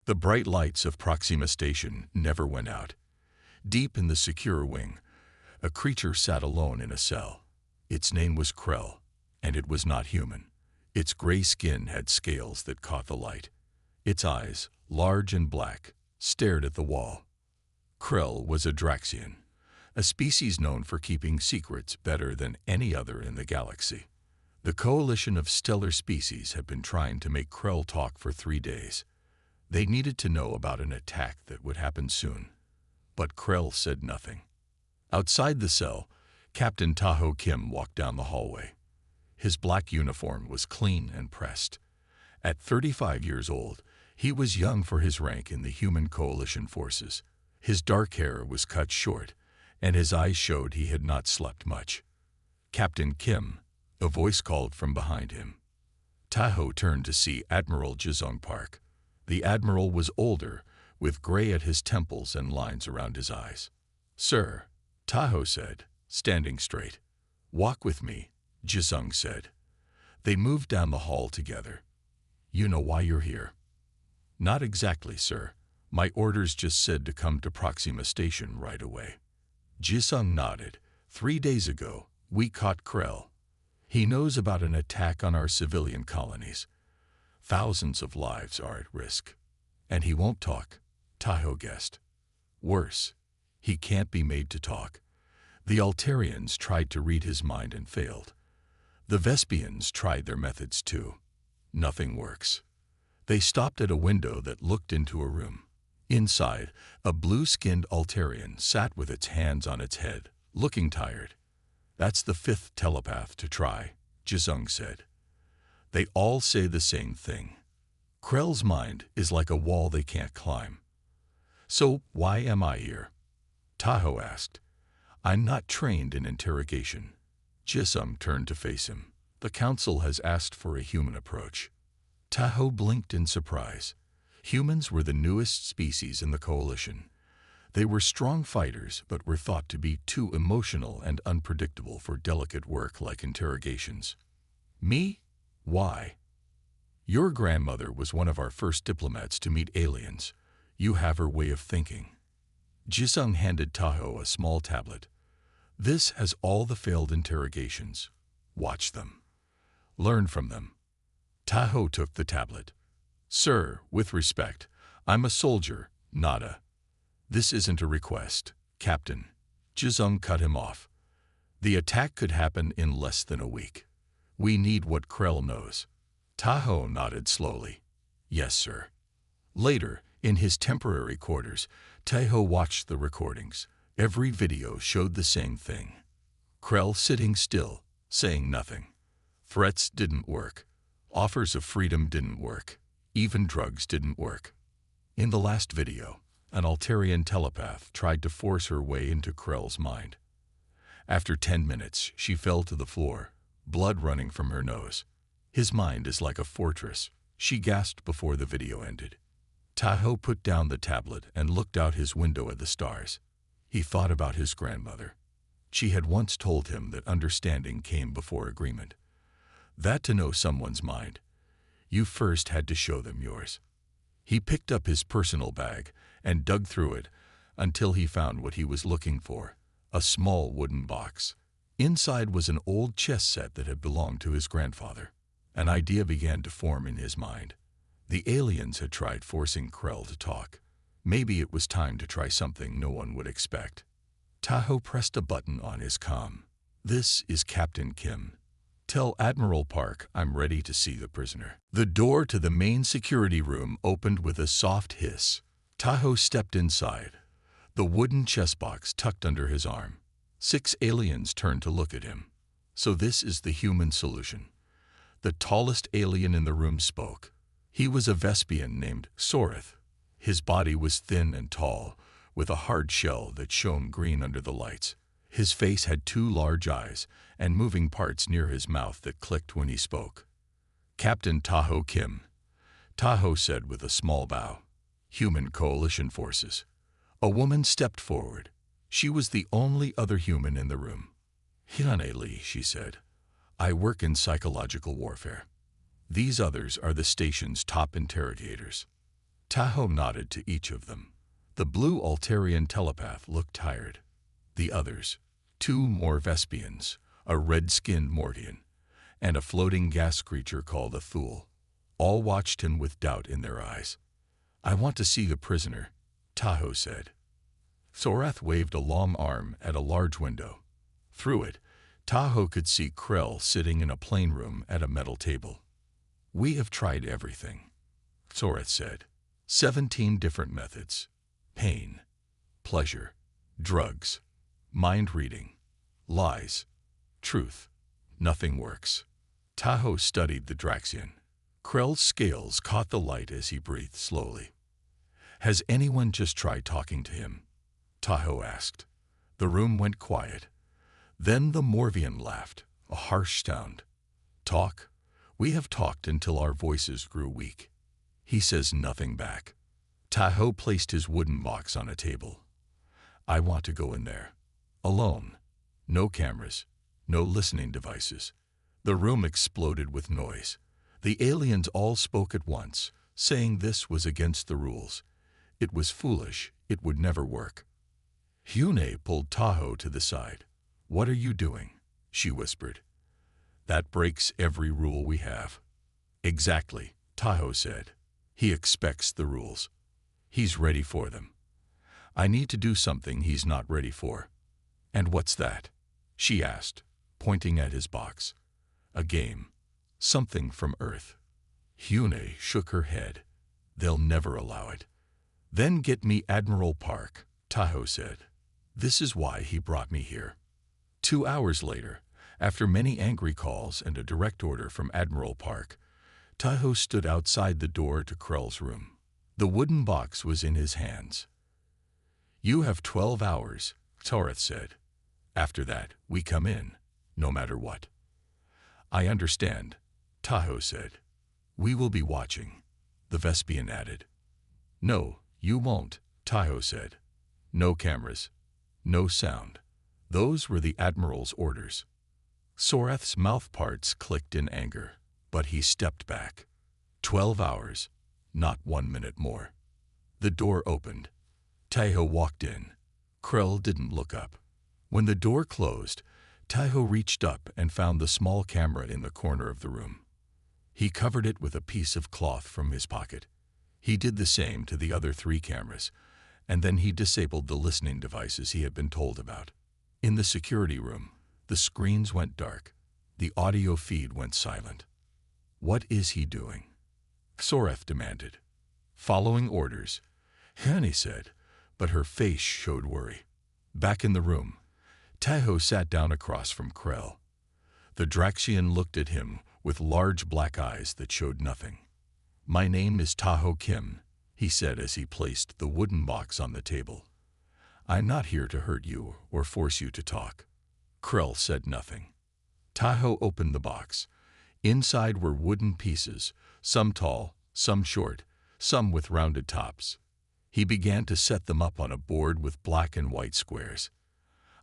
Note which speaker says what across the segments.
Speaker 1: The bright lights of Proxima Station never went out. Deep in the secure wing, a creature sat alone in a cell. Its name was Krell, and it was not human. Its gray skin had scales that caught the light. Its eyes, large and black, stared at the wall. Krell was a Draxian, a species known for keeping secrets better than any other in the galaxy. The coalition of stellar species had been trying to make Krell talk for 3 days. They needed to know about an attack that would happen soon. But Krell said nothing. Outside the cell, Captain Tahoe Kim walked down the hallway. His black uniform was clean and pressed. At 35 years old, he was young for his rank in the human coalition forces. His dark hair was cut short, and his eyes showed he had not slept much. "Captain Kim," a voice called from behind him. Tahoe turned to see Admiral Jizong Park. The admiral was older, with gray at his temples and lines around his eyes. "Sir," Tahoe said, standing straight. "Walk with me," Jizong said. They moved down the hall together. "You know why you're here?" "Not exactly, sir. My orders just said to come to Proxima Station right away." Jisung nodded. 3 days ago, we caught Krell. He knows about an attack on our civilian colonies. Thousands of lives are at risk. And he won't talk, Tahoe guessed. Worse, he can't be made to talk. The Altarians tried to read his mind and failed. The Vespians tried their methods too. Nothing works. They stopped at a window that looked into a room. Inside, a blue-skinned Altarian sat with its hands on its head, looking tired. "That's the 5th telepath to try," Jizung said. "They all say the same thing. Krell's mind is like a wall they can't climb." "So why am I here?" Tahoe asked. "I'm not trained in interrogation." Jisung turned to face him. "The Council has asked for a human approach." Tahoe blinked in surprise. Humans were the newest species in the coalition. They were strong fighters, but were thought to be too emotional and unpredictable for delicate work like interrogations. "Me? Why?" "Your grandmother was one of our first diplomats to meet aliens. You have her way of thinking." Jisung handed Tahoe a small tablet. "This has all the failed interrogations. Watch them. Learn from them." Tahoe took the tablet. "Sir, with respect, I'm a soldier, not a—" "This isn't a request, Captain." Jizung cut him off. "The attack could happen in less than a week. We need what Krell knows." Tahoe nodded slowly. "Yes, sir." Later, in his temporary quarters, Tahoe watched the recordings. Every video showed the same thing. Krell sitting still, saying nothing. Threats didn't work. Offers of freedom didn't work. Even drugs didn't work. In the last video, an Altarian telepath tried to force her way into Krell's mind. After 10 minutes, she fell to the floor, blood running from her nose. "His mind is like a fortress," she gasped before the video ended. Tahoe put down the tablet and looked out his window at the stars. He thought about his grandmother. She had once told him that understanding came before agreement. That to know someone's mind, you first had to show them yours. He picked up his personal bag and dug through it until he found what he was looking for, a small wooden box. Inside was an old chess set that had belonged to his grandfather. An idea began to form in his mind. The aliens had tried forcing Krell to talk. Maybe it was time to try something no one would expect. Tahoe pressed a button on his comm. "This is Captain Kim. Tell Admiral Park I'm ready to see the prisoner." The door to the main security room opened with a soft hiss. Tahoe stepped inside, the wooden chess box tucked under his arm. 6 aliens turned to look at him. "So this is the human solution." The tallest alien in the room spoke. He was a Vespian named Sorith. His body was thin and tall, with a hard shell that shone green under the lights. His face had 2 large eyes and moving parts near his mouth that clicked when he spoke. "Captain Tahoe Kim," Tahoe said with a small bow. "Human Coalition Forces." A woman stepped forward. She was the only other human in the room. "Hirane Lee," she said. "I work in psychological warfare. These others are the station's top interrogators." Tahoe nodded to each of them. The blue Altarian telepath looked tired. The others, two more Vespians, a red-skinned Mortian, and a floating gas creature called a Thule, all watched him with doubt in their eyes. "I want to see the prisoner," Tahoe said. Sorath waved a long arm at a large window. Through it, Tahoe could see Krell sitting in a plain room at a metal table. "We have tried everything," Sorath said. 17 different methods. Pain, pleasure, drugs, mind reading, lies, truth. Nothing works. Tahoe studied the Draxian. Krell's scales caught the light as he breathed slowly. "Has anyone just tried talking to him?" Tahoe asked. The room went quiet. Then the Morvian laughed, a harsh sound. "Talk? We have talked until our voices grew weak. He says nothing back." Tahoe placed his wooden box on a table. "I want to go in there. Alone. No cameras. No listening devices." The room exploded with noise. The aliens all spoke at once, saying this was against the rules. It was foolish. It would never work. Hyune pulled Tahoe to the side. "What are you doing?" she whispered. "That breaks every rule we have." "Exactly," Tahoe said. "He expects the rules. He's ready for them. I need to do something he's not ready for." "And what's that?" she asked, pointing at his box. "A game. Something from Earth." Hyune shook her head. "They'll never allow it." "Then get me Admiral Park," Tahoe said. "This is why he brought me here." 2 hours later, after many angry calls and a direct order from Admiral Park, Tahoe stood outside the door to Krell's room. The wooden box was in his hands. "You have 12 hours, Sorath said. "After that, we come in, no matter what." "I understand," Tahoe said. "We will be watching," the Vespian added. "No, you won't," Tahoe said. "No cameras. No sound." Those were the Admiral's orders. Sorath's mouth parts clicked in anger, but he stepped back. 12 hours, not 1 minute more. The door opened. Tahoe walked in. Krell didn't look up. When the door closed, Tahoe reached up and found the small camera in the corner of the room. He covered it with a piece of cloth from his pocket. He did the same to the other 3 cameras, and then he disabled the listening devices he had been told about. In the security room, the screens went dark. The audio feed went silent. "What is he doing?" Sorath demanded. "Following orders," Hyune said, but her face showed worry. Back in the room, Tahoe sat down across from Krell. The Draxian looked at him with large black eyes that showed nothing. "My name is Tahoe Kim," he said as he placed the wooden box on the table. "I'm not here to hurt you or force you to talk." Krell said nothing. Tahoe opened the box. Inside were wooden pieces, some tall, some short, some with rounded tops. He began to set them up on a board with black and white squares.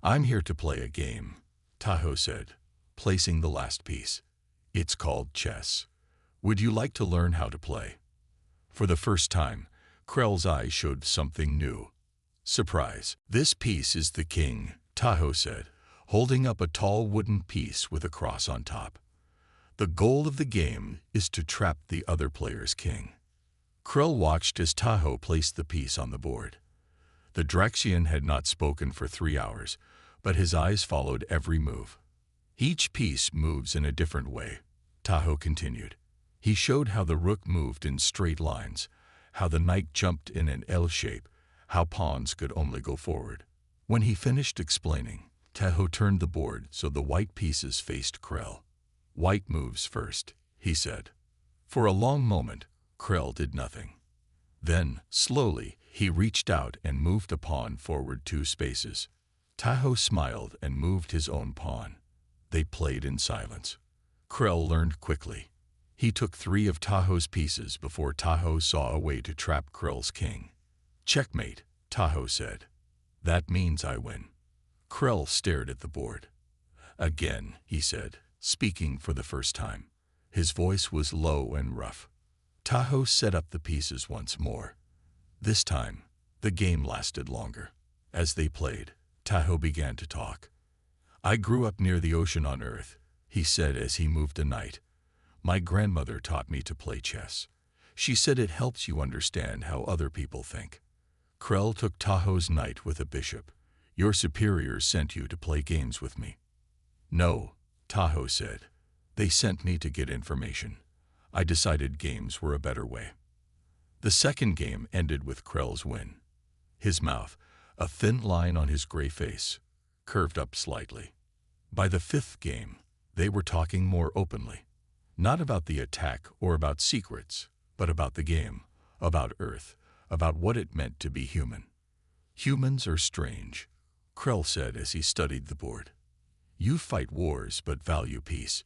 Speaker 1: "I'm here to play a game," Tahoe said, placing the last piece. "It's called chess. Would you like to learn how to play?" For the first time, Krell's eyes showed something new. Surprise. "This piece is the king," Tahoe said, holding up a tall wooden piece with a cross on top. "The goal of the game is to trap the other player's king." Krell watched as Tahoe placed the piece on the board. The Draxian had not spoken for 3 hours, but his eyes followed every move. "Each piece moves in a different way," Tahoe continued. He showed how the rook moved in straight lines, how the knight jumped in an L shape, how pawns could only go forward. When he finished explaining, Tahoe turned the board so the white pieces faced Krell. "White moves first," he said. For a long moment, Krell did nothing. Then, slowly, he reached out and moved a pawn forward 2 spaces. Tahoe smiled and moved his own pawn. They played in silence. Krell learned quickly. He took 3 of Tahoe's pieces before Tahoe saw a way to trap Krell's king. "Checkmate," Tahoe said. "That means I win." Krell stared at the board. "Again," he said, speaking for the first time. His voice was low and rough. Tahoe set up the pieces once more. This time, the game lasted longer. As they played, Tahoe began to talk. "I grew up near the ocean on Earth," he said as he moved a knight. "My grandmother taught me to play chess. She said it helps you understand how other people think." Krell took Tahoe's knight with a bishop. "Your superiors sent you to play games with me." "No," Tahoe said. "They sent me to get information. I decided games were a better way." The second game ended with Krell's win. His mouth, a thin line on his gray face, curved up slightly. By the fifth game, they were talking more openly. Not about the attack or about secrets, but about the game, about Earth, about what it meant to be human. "Humans are strange," Krell said as he studied the board. "You fight wars but value peace.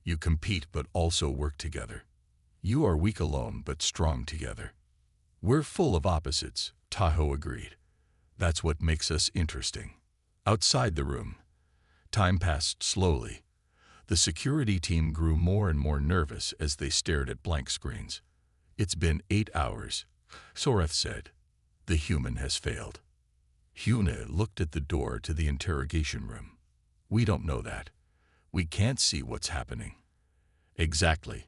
Speaker 1: You compete but also work together. You are weak alone but strong together." "We're full of opposites," Tahoe agreed. "That's what makes us interesting." Outside the room, time passed slowly. The security team grew more and more nervous as they stared at blank screens. "It's been 8 hours," Soreth said. "The human has failed." Hyuna looked at the door to the interrogation room. "We don't know that. We can't see what's happening." "Exactly."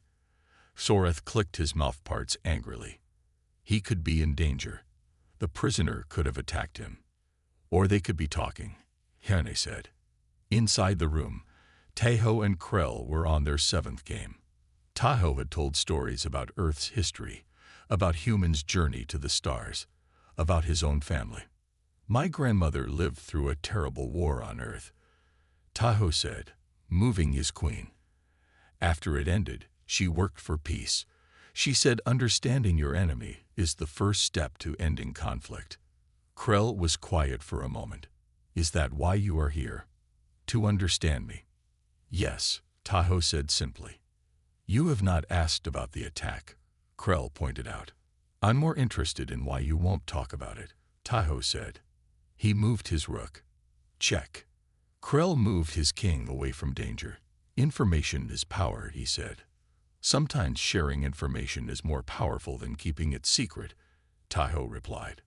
Speaker 1: Soreth clicked his mouthparts angrily. "He could be in danger. The prisoner could have attacked him. Or they could be talking," Hyuna said. Inside the room, Tahoe and Krell were on their 7th game. Tahoe had told stories about Earth's history, about humans' journey to the stars, about his own family. "My grandmother lived through a terrible war on Earth," Tahoe said, moving his queen. "After it ended, she worked for peace. She said understanding your enemy is the first step to ending conflict." Krell was quiet for a moment. "Is that why you are here? To understand me?" "Yes," Tahoe said simply. "You have not asked about the attack," Krell pointed out. "I'm more interested in why you won't talk about it," Tahoe said. He moved his rook. "Check." Krell moved his king away from danger. "Information is power," he said. "Sometimes sharing information is more powerful than keeping it secret," Tahoe replied.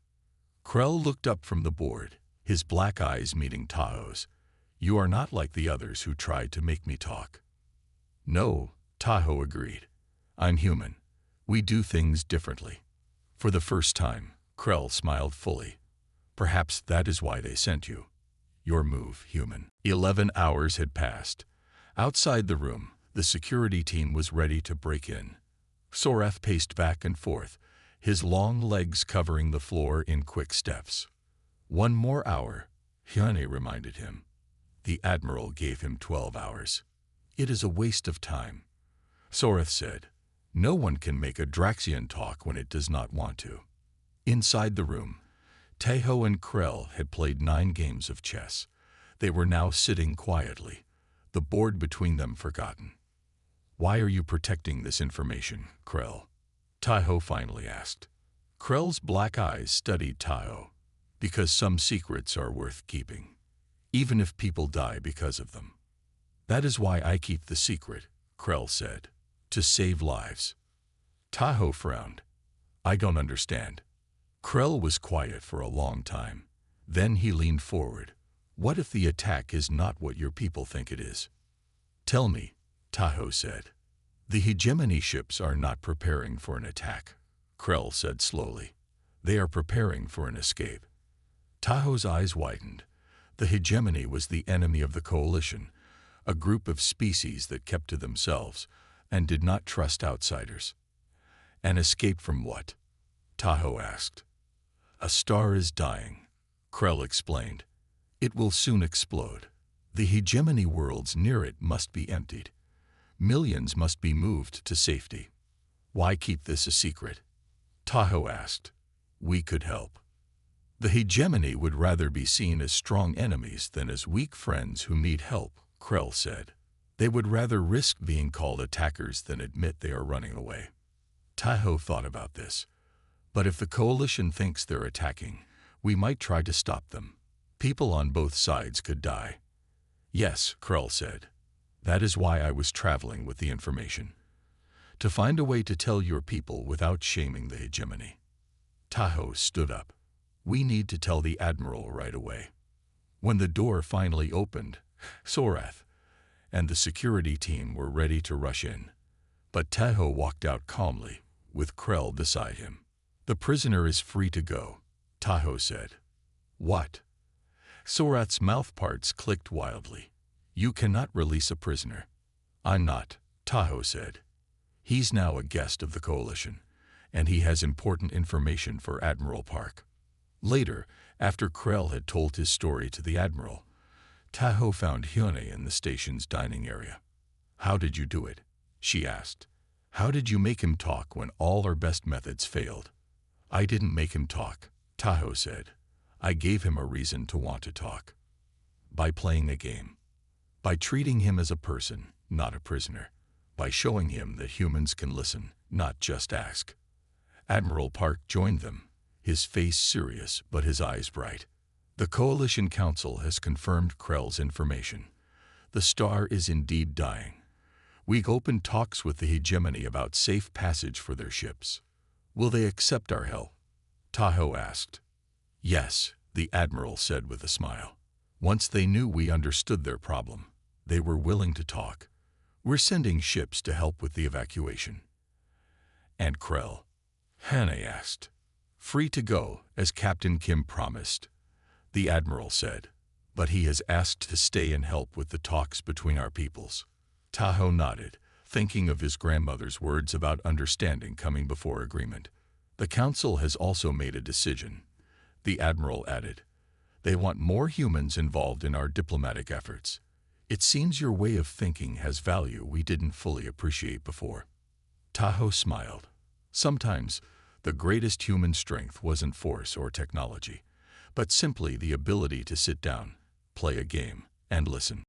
Speaker 1: Krell looked up from the board, his black eyes meeting Tahoe's. "You are not like the others who tried to make me talk." "No," Tahoe agreed. "I'm human. We do things differently." For the first time, Krell smiled fully. "Perhaps that is why they sent you. Your move, human." 11 hours had passed. Outside the room, the security team was ready to break in. Soreth paced back and forth, his long legs covering the floor in quick steps. "1 more hour," Hyuna reminded him. The Admiral gave him 12 hours. "It is a waste of time," Soreth said. "No one can make a Draxian talk when it does not want to." Inside the room, Tahoe and Krell had played 9 games of chess. They were now sitting quietly, the board between them forgotten. "Why are you protecting this information, Krell?" Tahoe finally asked. Krell's black eyes studied Tahoe. "Because some secrets are worth keeping, even if people die because of them." "That is why I keep the secret," Krell said. "To save lives." Tahoe frowned. "I don't understand." Krell was quiet for a long time. Then he leaned forward. "What if the attack is not what your people think it is?" "Tell me," Tahoe said. "The hegemony ships are not preparing for an attack," Krell said slowly. "They are preparing for an escape." Tahoe's eyes widened. The hegemony was the enemy of the coalition, a group of species that kept to themselves and did not trust outsiders. "An escape from what?" Tahoe asked. "A star is dying," Krell explained. "It will soon explode. The hegemony worlds near it must be emptied. Millions must be moved to safety." "Why keep this a secret?" Tahoe asked. "We could help." "The hegemony would rather be seen as strong enemies than as weak friends who need help," Krell said. "They would rather risk being called attackers than admit they are running away." Tahoe thought about this. "But if the coalition thinks they're attacking, we might try to stop them. People on both sides could die." "Yes," Krell said. "That is why I was traveling with the information. To find a way to tell your people without shaming the hegemony." Tahoe stood up. "We need to tell the Admiral right away." When the door finally opened, Sorath and the security team were ready to rush in. But Tahoe walked out calmly, with Krell beside him. "The prisoner is free to go," Tahoe said. "What?" Sorath's mouthparts clicked wildly. "You cannot release a prisoner." "I'm not," Tahoe said. "He's now a guest of the Coalition, and he has important information for Admiral Park." Later, after Krell had told his story to the Admiral, Tahoe found Hyune in the station's dining area. "How did you do it?" she asked. "How did you make him talk when all our best methods failed?" "I didn't make him talk," Tahoe said. "I gave him a reason to want to talk. By playing a game. By treating him as a person, not a prisoner. By showing him that humans can listen, not just ask." Admiral Park joined them, his face serious but his eyes bright. "The Coalition Council has confirmed Krell's information. The Star is indeed dying. We've opened talks with the hegemony about safe passage for their ships. Will they accept our help?" Tahoe asked. "Yes," the Admiral said with a smile. "Once they knew we understood their problem, they were willing to talk. We're sending ships to help with the evacuation." "And Krell?" Hannah asked. "Free to go, as Captain Kim promised," the Admiral said. "But he has asked to stay and help with the talks between our peoples." Tahoe nodded, thinking of his grandmother's words about understanding coming before agreement. "The Council has also made a decision," the Admiral added. "They want more humans involved in our diplomatic efforts. It seems your way of thinking has value we didn't fully appreciate before." Tahoe smiled. Sometimes, the greatest human strength wasn't force or technology, but simply the ability to sit down, play a game, and listen.